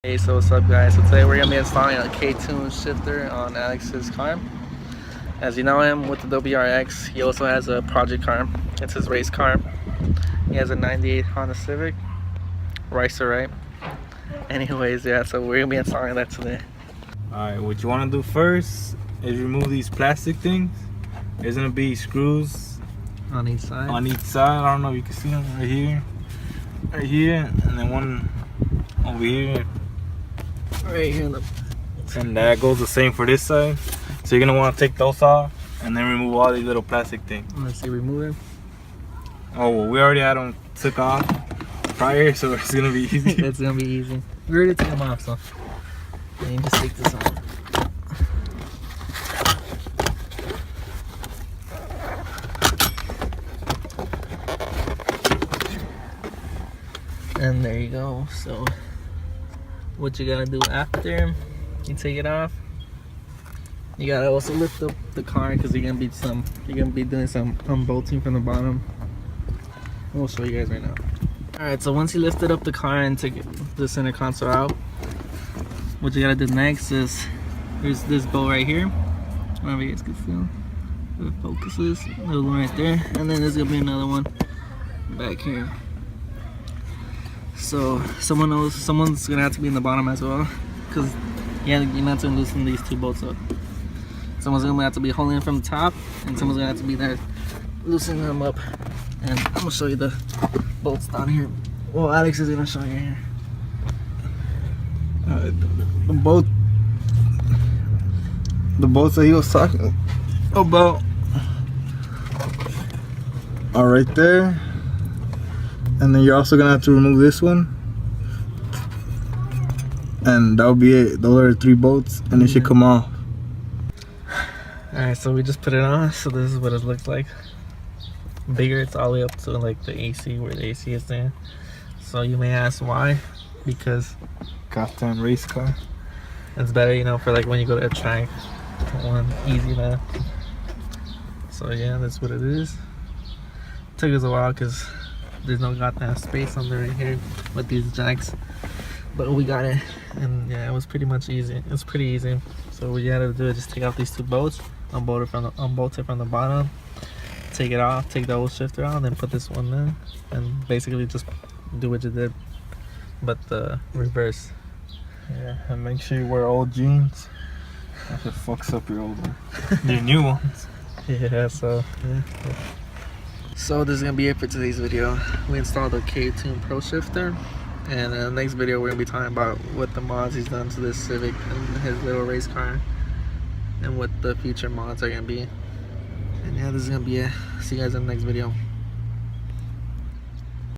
Hey, so what's up guys? So today we're going to be installing a K-tune shifter on Alex's car. As you know him with the WRX, he also has a project car. It's his race car. He has a 98 Honda Civic. Ricer, right? Anyways, yeah, so we're going to be installing that today. Alright, what you want to do first is remove these plastic things. There's going to be screws On each side? on each side. I don't know if you can see them right here, and then one over here. Right here in the... And that goes the same for this side. So you're going to want to take those off and then remove all these little plastic things. Let's see, remove them. Oh, well, we already had them took off prior, so it's going to be easy. It's going to be easy. We already took them off, so you can just take this off. And there you go. So what you gotta do after you take it off, you gotta also lift up the car because you're gonna be doing some unbolting from the bottom. We'll show you guys right now. Alright, so once you lifted up the car and take the center console out, what you gotta do next is there's this bolt right here. I don't know if you guys can see if it focuses. There's one right there, and then there's gonna be another one back here. So someone's gonna have to be in the bottom as well, because you're not gonna loosen these two bolts up. Someone's gonna have to be holding it from the top, and someone's gonna have to be there loosening them up. And I'm gonna show you the bolts down here. Well, Alex is gonna show you here. The bolts that he was talking about are right there. And then you're also gonna have to remove this one, and that'll be it. Those are the 3 bolts, and it should come off. Alright, so we just put it on. So this is what it looks like. Bigger, it's all the way up to like the AC, where the AC is there. So you may ask why? Because Goddamn race car. it's better, you know, for like when you go to a track. One easy lap. So yeah, that's what it is. Took us a while because there's no goddamn space under right here with these jacks, but we got it. And yeah, it was pretty much easy. It's pretty easy. So what you had to do is just take out these 2 bolts, unbolt it from the bottom, take it off, take the old shifter out, and then put this one in, and basically just do what you did, but the reverse. Yeah, and make sure you wear old jeans. That shit fucks up your old your new ones. Yeah, so yeah. So this is gonna be it for today's video. We installed a K-tune Pro shifter, and in the next video we're gonna be talking about what the mods he's done to this Civic and his little race car, and what the future mods are gonna be. And yeah, this is gonna be it. See you guys in the next video.